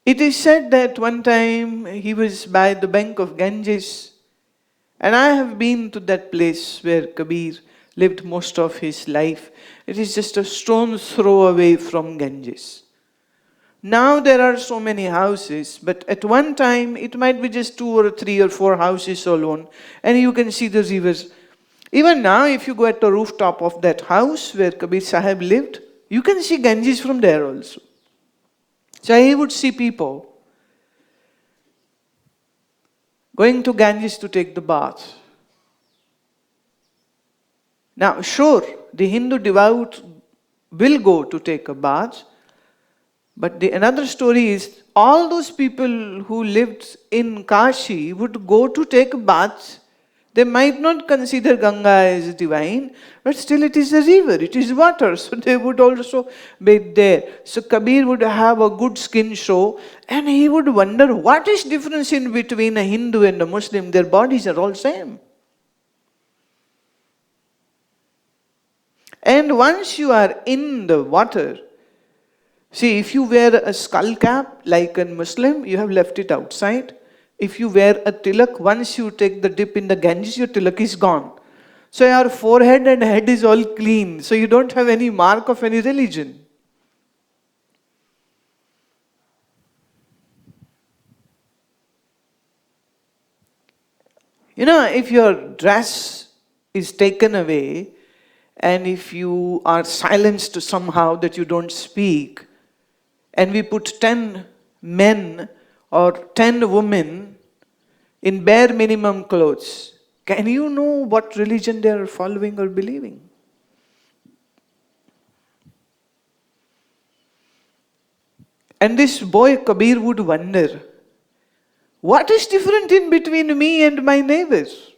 It is said that one time he was by the bank of Ganges, and I have been to that place where Kabir lived most of his life. It is just a stone's throw away from Ganges. Now there are so many houses, but at one time it might be just 2 or 3 or 4 houses alone, and you can see the rivers. Even now, if you go at the rooftop of that house where Kabir Sahib lived, you can see Ganges from there also. So he would see people going to Ganges to take the bath. Now, sure, the Hindu devout will go to take a bath, but another story is all those people who lived in Kashi would go to take a bath. They might not consider Ganga as divine, but still it is a river, it is water, so they would also bathe there. So Kabir would have a good skin show, and he would wonder what is difference in between a Hindu and a Muslim. Their bodies are all same. And once you are in the water, see, if you wear a skull cap like a Muslim, you have left it outside. If you wear a tilak, once you take the dip in the Ganges, your tilak is gone. So your forehead and head is all clean. So you don't have any mark of any religion. You know, if your dress is taken away, and if you are silenced somehow that you don't speak, and we put 10 men or 10 women in bare minimum clothes, can you know what religion they are following or believing? And this boy Kabir would wonder, what is different in between me and my neighbors?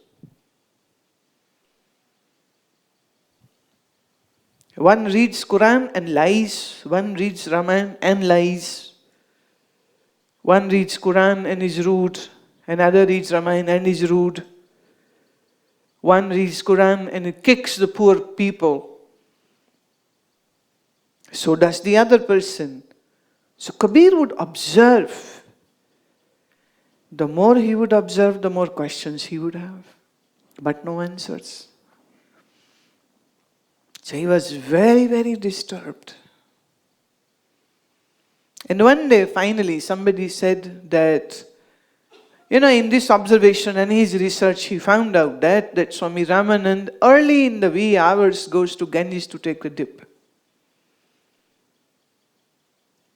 One reads Quran and lies, one reads Ramayana and lies. One reads Quran and is rude, another reads Ramayana and is rude. One reads Quran and it kicks the poor people. So does the other person. So Kabir would observe. The more he would observe, the more questions he would have, but no answers. So he was very, very disturbed. And one day, finally, somebody said that, in this observation and his research, he found out that Swami Ramanand, early in the wee hours, goes to Ganges to take a dip.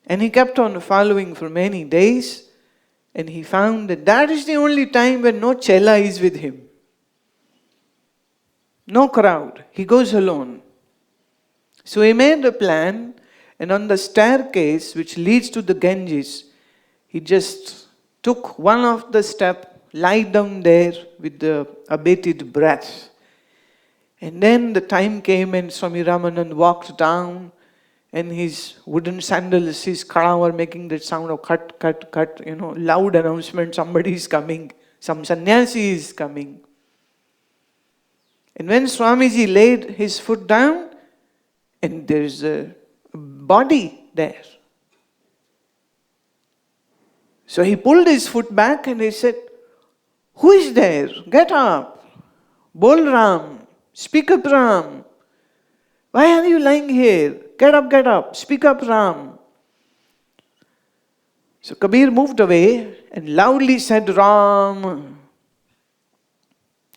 And he kept on following for many days, and he found that is the only time when no chela is with him. No crowd. He goes alone. So he made a plan, and on the staircase which leads to the Ganges, he just took one of the steps, lied down there with the abated breath. And then the time came and Swami Ramanand walked down, and his wooden sandals, his khada were making that sound of cut, cut, cut, loud announcement, somebody is coming, some sannyasi is coming. And when Swamiji laid his foot down, and there's a body there. So he pulled his foot back and he said, "Who is there? Get up. Bol Ram. Speak up, Ram. Why are you lying here? Get up. Speak up, Ram." So Kabir moved away and loudly said, "Ram."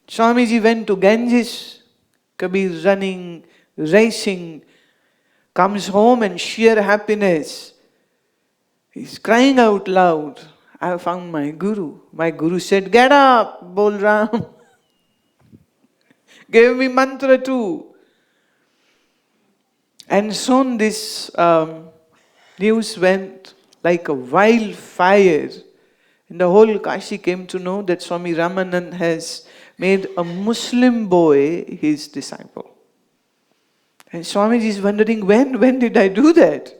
Swamiji went to Ganges. Kabir running, racing, comes home in sheer happiness. He's crying out loud, "I have found my Guru." My Guru said, "Get up, Bolram." Gave me mantra too. And soon this news went like a wildfire. And the whole Kashi came to know that Swami Ramanand has made a Muslim boy his disciple. And Swamiji is wondering, when did I do that?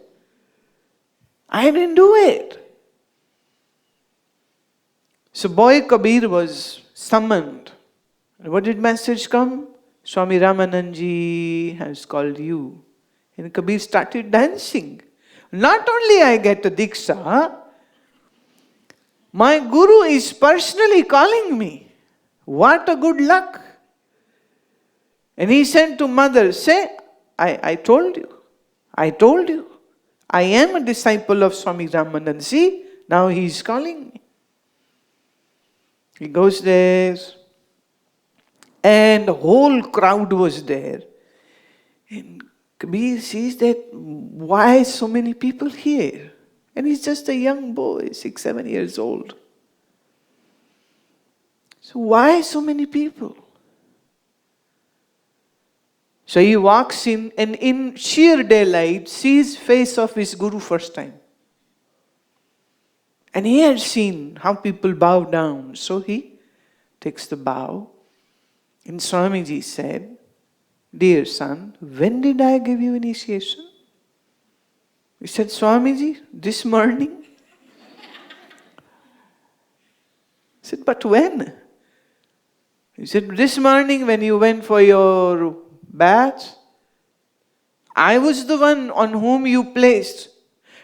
I didn't do it. So boy Kabir was summoned. And what did message come? "Swami Ramanandji has called you." And Kabir started dancing. Not only I get a diksha, My Guru is personally calling me. What a good luck. And he said to mother, say, I told you. I told you. I am a disciple of Swami Ramanand. See, now he is calling me. He goes there. And the whole crowd was there. And Kabir sees that, why so many people here? And he's just a young boy, 6, 7 years old. So why so many people? So he walks in and in sheer daylight sees face of his Guru first time. And he had seen how people bow down. So he takes the bow. And Swamiji said, dear son, when did I give you initiation? He said, Swamiji, this morning. He said, but when? He said, this morning when you went for your bath, I was the one on whom you placed.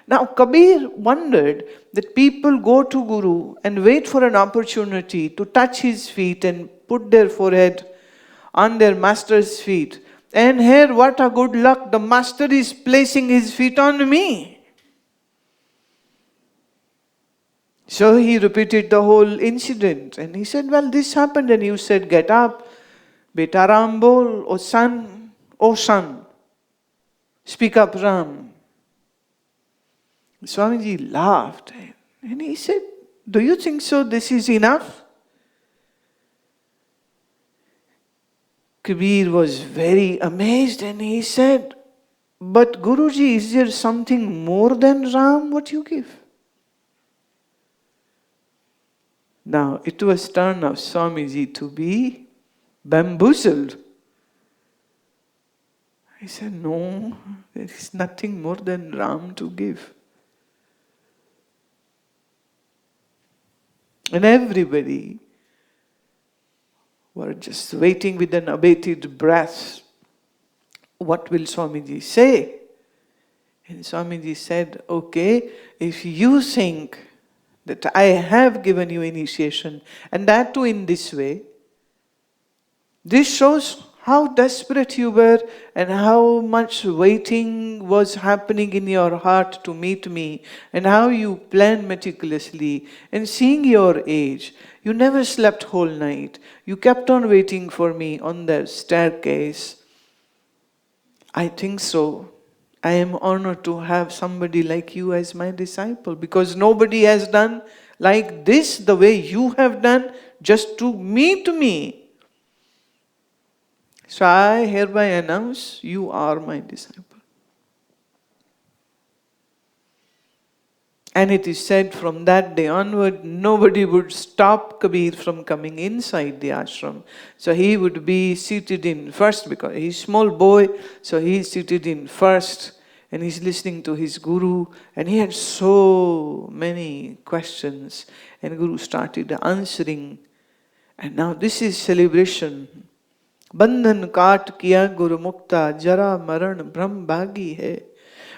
Now Kabir wondered that people go to Guru and wait for an opportunity to touch his feet and put their forehead on their master's feet. And here, what a good luck, the master is placing his feet on me. So he repeated the whole incident. And he said, well, this happened. And you said, get up. Beta Ram bol, O son, speak up Ram. Swamiji laughed. And he said, do you think so this is enough? Kabir was very amazed and he said, but Guruji, is there something more than Ram what you give? Now, it was turn of Swamiji to be bamboozled. I said, no, there is nothing more than Ram to give. And everybody were just waiting with an abated breath. What will Swamiji say? And Swamiji said, okay, if you think that I have given you initiation, and that too in this way, this shows how desperate you were and how much waiting was happening in your heart to meet me and how you planned meticulously. And seeing your age, you never slept whole night. You kept on waiting for me on the staircase. I think so. I am honored to have somebody like you as my disciple because nobody has done like this the way you have done just to meet me. So I hereby announce, you are my disciple. And it is said from that day onward, nobody would stop Kabir from coming inside the ashram. So he would be seated in first, because he's a small boy, so he's seated in first, and he's listening to his Guru, and he had so many questions, and Guru started answering. And now this is celebration. Bandhan kaat kiya Guru mukta, jara maran brahm bhagi hai.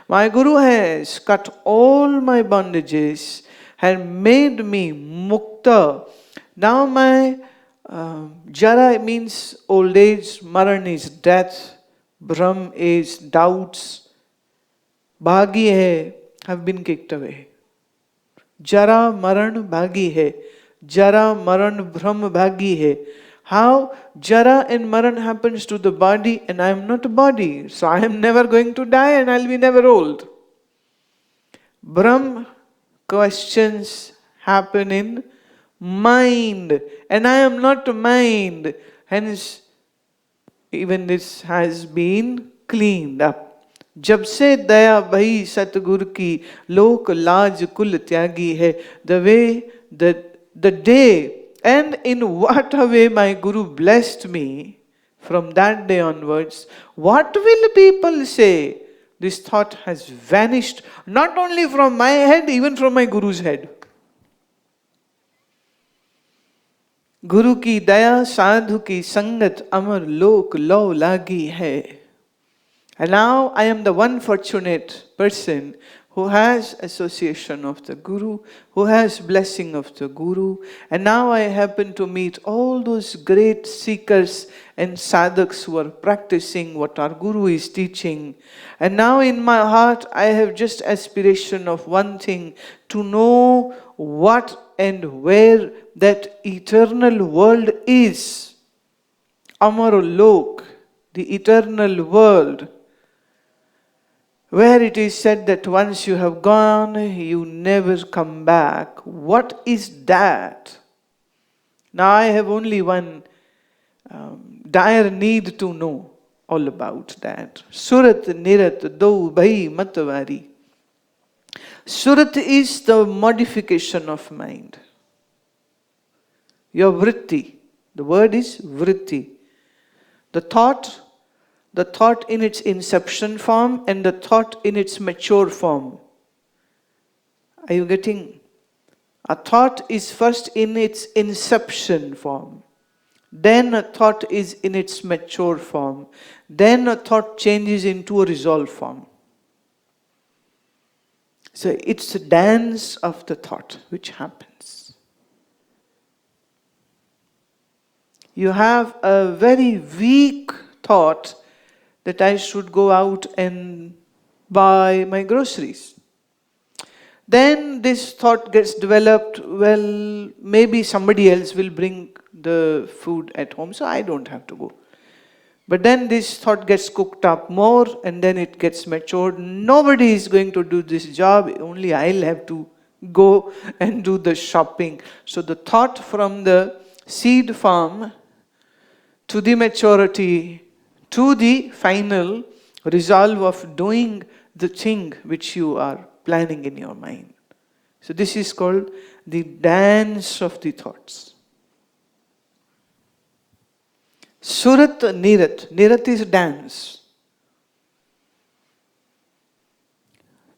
My Guru has cut all my bondages and made me mukta. Now my jara means old age, maran is death, brahm is doubts, bhagi hai have been kicked away. Jara maran bhagi hai. Jara maran brahm bhagi hai. How jara and maran happens to the body, and I am not a body, so I am never going to die and I will be never old. Brahm questions happen in mind, and I am not mind. Hence, even this has been cleaned up. Jab se daya bhai Satguru ki lok laaj kul tyagi hai. The way the day and in what a way my Guru blessed me, from that day onwards, what will people say? This thought has vanished, not only from my head, even from my Guru's head. Guru ki daya sadhu ki sangat amar lok lau lagi hai. And now I am the one fortunate person who has association of the Guru, who has blessing of the Guru. And now I happen to meet all those great seekers and sadhaks who are practicing what our Guru is teaching. And now in my heart I have just aspiration of one thing, to know what and where that eternal world is. Amarlok, the eternal world, where it is said that once you have gone, you never come back. What is that? Now I have only one dire need to know all about that. Surat nirat do bhai matwari. Surat is the modification of mind. Your vritti. The word is vritti. The thought in its inception form and the thought in its mature form. Are you getting? A thought is first in its inception form. Then a thought is in its mature form. Then a thought changes into a resolve form. So it's a dance of the thought which happens. You have a very weak thought that I should go out and buy my groceries. Then this thought gets developed, well, maybe somebody else will bring the food at home, so I don't have to go. But then this thought gets cooked up more and then it gets matured. Nobody is going to do this job, only I'll have to go and do the shopping. So the thought from the seed form to the maturity, to the final resolve of doing the thing which you are planning in your mind. So this is called the dance of the thoughts. Surat nirat. Nirat is dance.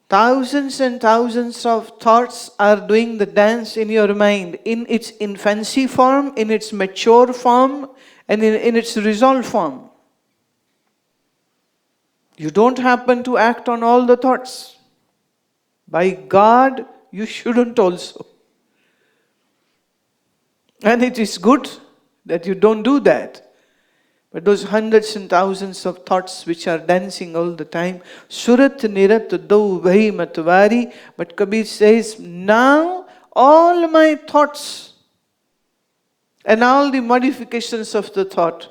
Thousands and thousands of thoughts are doing the dance in your mind, in its infancy form, in its mature form, and in its resolve form. You don't happen to act on all the thoughts. By God, you shouldn't also. And it is good that you don't do that. But those hundreds and thousands of thoughts which are dancing all the time, Surat nirat do bhai matwari. But Kabir says, now all my thoughts and all the modifications of the thought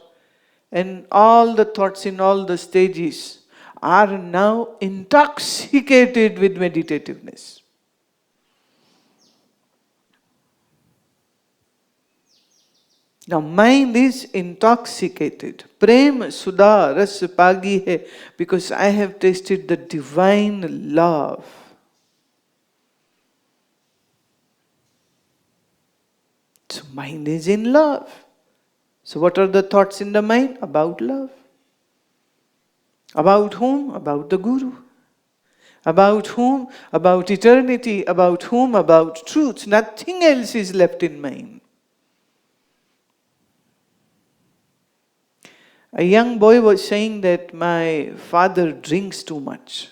and all the thoughts in all the stages are now intoxicated with meditativeness. Now mind is intoxicated. Prem Sudha Ras Pagi hai, because I have tasted the divine love. So mind is in love. So what are the thoughts in the mind? About love. About whom? About the Guru. About whom? About eternity. About whom? About truth. Nothing else is left in mind. A young boy was saying that my father drinks too much.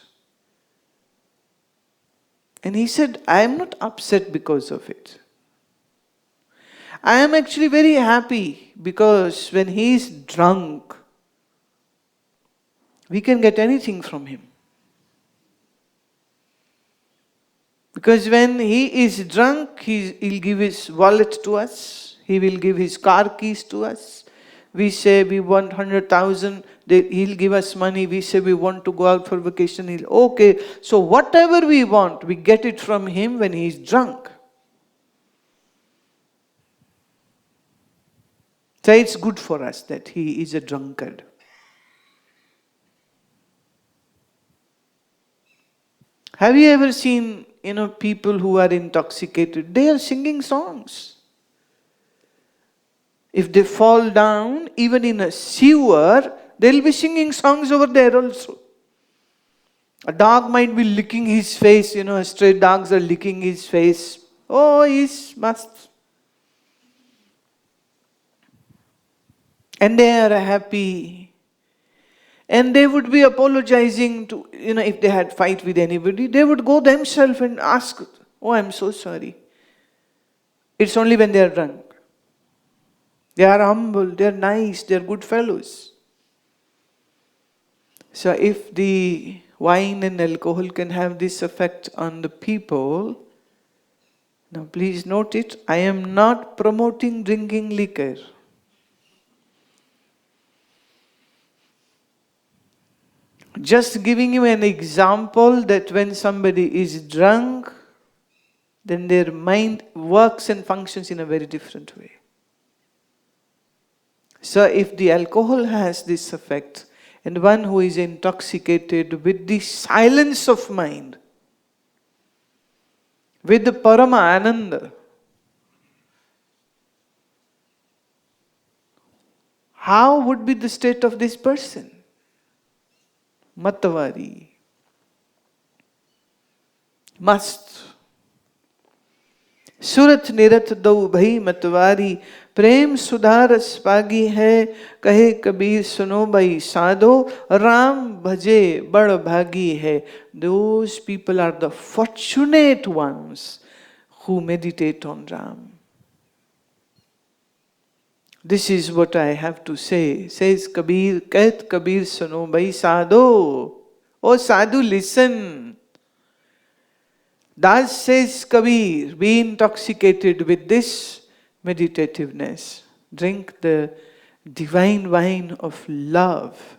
And he said, I am not upset because of it. I am actually very happy because when he is drunk, we can get anything from him. Because when he is drunk, he'll give his wallet to us. He will give his car keys to us. We say we want 100,000, he'll give us money. We say we want to go out for vacation. Okay, so whatever we want, we get it from him when he's drunk. So it's good for us that he is a drunkard. Have you ever seen, people who are intoxicated? They are singing songs. If they fall down, even in a sewer, they'll be singing songs over there also. A dog might be licking his face, stray dogs are licking his face. Oh, he's must. And they are happy. And they would be apologizing to, if they had fight with anybody, they would go themselves and ask, "Oh, I'm so sorry." It's only when they are drunk. They are humble, they are nice, they are good fellows. So if the wine and alcohol can have this effect on the people, now please note it, I am not promoting drinking liquor. Just giving you an example that when somebody is drunk, then their mind works and functions in a very different way. So if the alcohol has this effect, and one who is intoxicated with the silence of mind, with the Parama Ananda, how would be the state of this person? Matavari. Must. सुरत निरत दो भई मतवारी, प्रेम सुधारस पागी है, कहे कबीर सुनो भाई साधो, राम भजे बड़ भागी है. Those people are the fortunate ones who meditate on Ram. This is what I have to say. Says Kabir, कहत कबीर सुनो भाई साधो. Oh sadhu, listen. Thus says Kabir, be intoxicated with this meditativeness. Drink the divine wine of love.